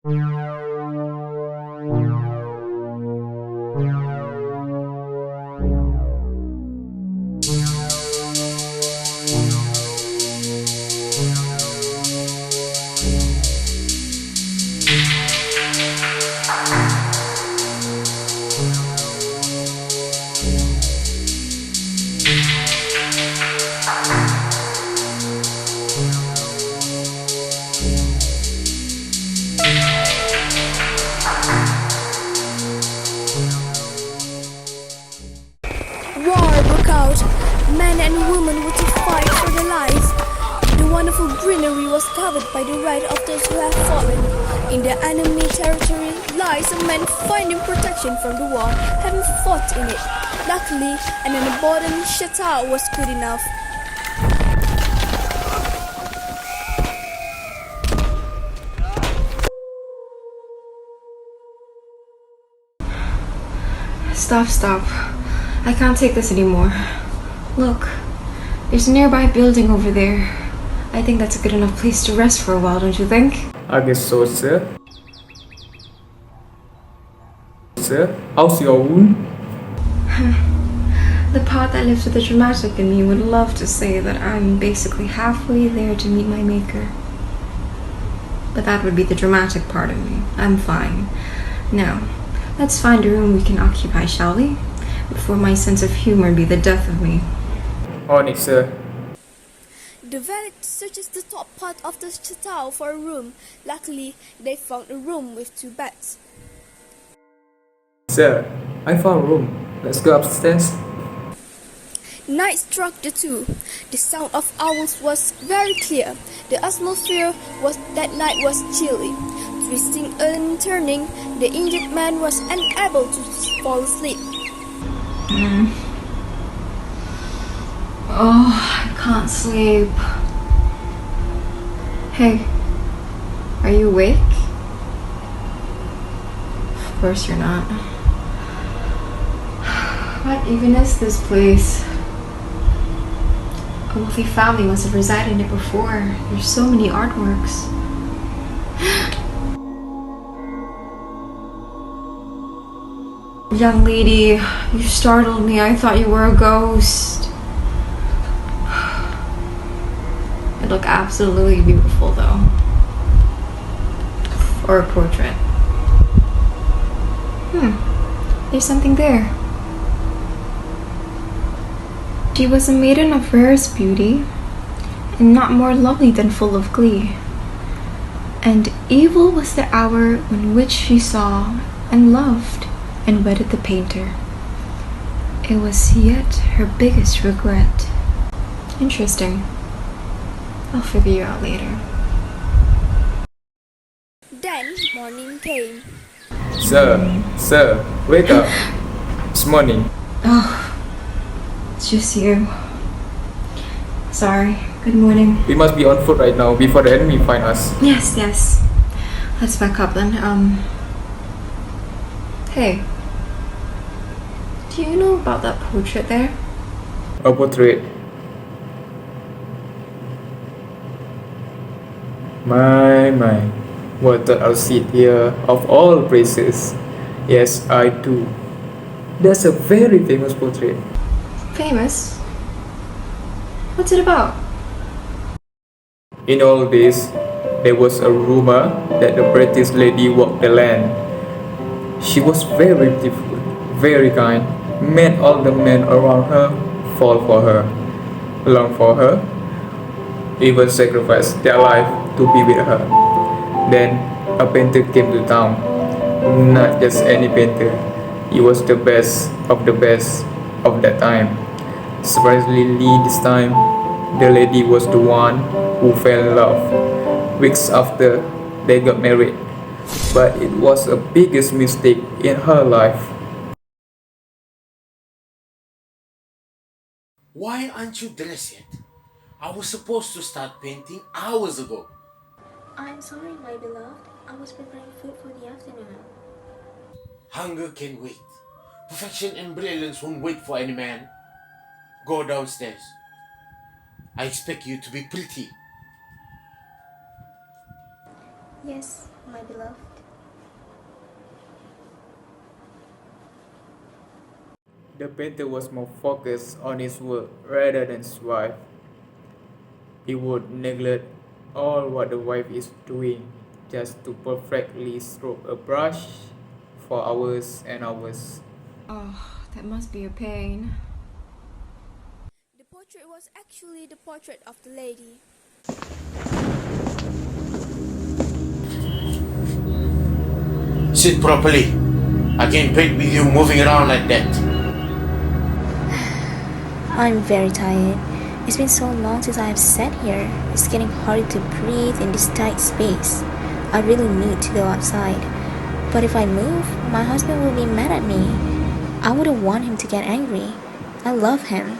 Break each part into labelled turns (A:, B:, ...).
A: War broke out. Men and women were to fight for their lives. The wonderful greenery was covered by the right of those who have fallen. In the enemy territory lies a man finding protection from the war, having fought in it. Luckily, an abandoned chateau was good enough.
B: Stop. I can't take this anymore. Look, there's a nearby building over there. I think that's a good enough place to rest for a while, don't you think?
C: I guess so, sir. Sir, how's your wound?
B: The part that lives with the dramatic in me would love to say that I'm basically halfway there to meet my maker. But that would be the dramatic part of me. I'm fine. Now, let's find a room we can occupy, shall we? Before my sense of humor be the death of me.
C: On it, sir.
A: The valet searches the top part of the chateau for a room. Luckily, they found a room with 2 beds.
C: Sir, I found a room. Let's go upstairs.
A: Night struck the two. The sound of owls was very clear. The atmosphere that night was chilly. Twisting and turning, the injured man was unable to fall asleep.
B: Oh, I can't sleep. Hey, are you awake? Of course you're not. What even is this place? A wealthy family must have resided in it before. There's so many artworks. Young lady, you startled me. I thought you were a ghost. You look absolutely beautiful, though. Or a portrait. There's something there. She was a maiden of rarest beauty, and not more lovely than full of glee. And evil was the hour when which she saw and loved and wedded the painter. It was yet her biggest regret. Interesting. I'll figure you out later.
A: Then morning came.
C: Sir, wake up. It's morning.
B: Oh, it's just you. Sorry. Good morning.
C: We must be on foot right now before the enemy find us.
B: Yes. Let's back up then. Hey. Do you know about that portrait there?
C: A portrait. My. What thought I'll sit here of all places? Yes, I do. That's a very famous portrait.
B: Famous? What's it about?
C: In all this, there was a rumor that the British lady walked the land. She was very beautiful, very kind, made all the men around her fall for her, long for her, even sacrifice their life to be with her. Then a painter came to town. Not just any painter, he was the best of that time. Surprisingly, this time, the lady was the one who fell in love. Weeks after, they got married. But it was the biggest mistake in her life.
D: Why aren't you dressed yet? I was supposed to start painting hours ago.
E: I'm sorry, my beloved. I was preparing food for the afternoon.
D: Hunger can wait. Perfection and brilliance won't wait for any man. Go downstairs. I expect you to be pretty.
E: Yes, my beloved.
C: The painter was more focused on his work rather than his wife. He would neglect all what the wife is doing just to perfectly stroke a brush for hours and hours.
B: Oh, that must be a pain.
A: The portrait was actually the portrait of the lady.
D: Sit properly. I can't paint with you moving around like that.
E: I'm very tired. It's been so long since I have sat here. It's getting hard to breathe in this tight space. I really need to go outside. But if I move, my husband will be mad at me. I wouldn't want him to get angry. I love him.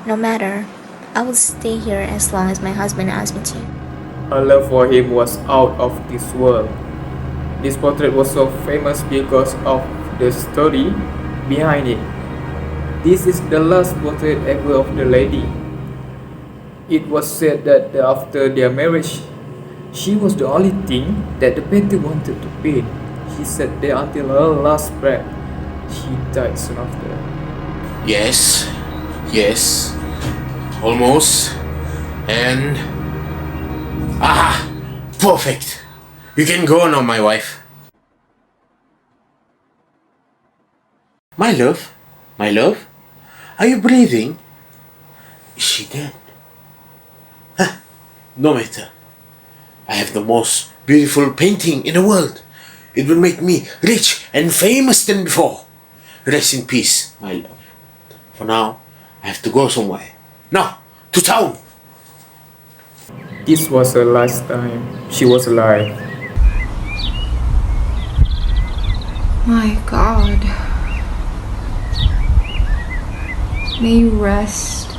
E: No matter, I will stay here as long as my husband asks me to.
C: Her love for him was out of this world. This portrait was so famous because of the story behind it. This is the last portrait ever of the lady. It was said that after their marriage, she was the only thing that the painter wanted to paint. She sat there until her last breath. She died soon after.
D: Yes, almost. And perfect. You can go now, my wife. My love, are you breathing? Is she dead? No matter. I have the most beautiful painting in the world. It will make me rich and famous than before. Rest in peace, my love. For now, I have to go somewhere. Now, to town.
C: This was her last time she was alive.
B: My God. May you rest.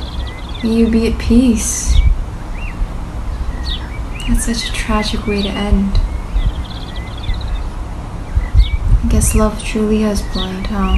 B: May you be at peace. That's such a tragic way to end. I guess love truly is blind, huh?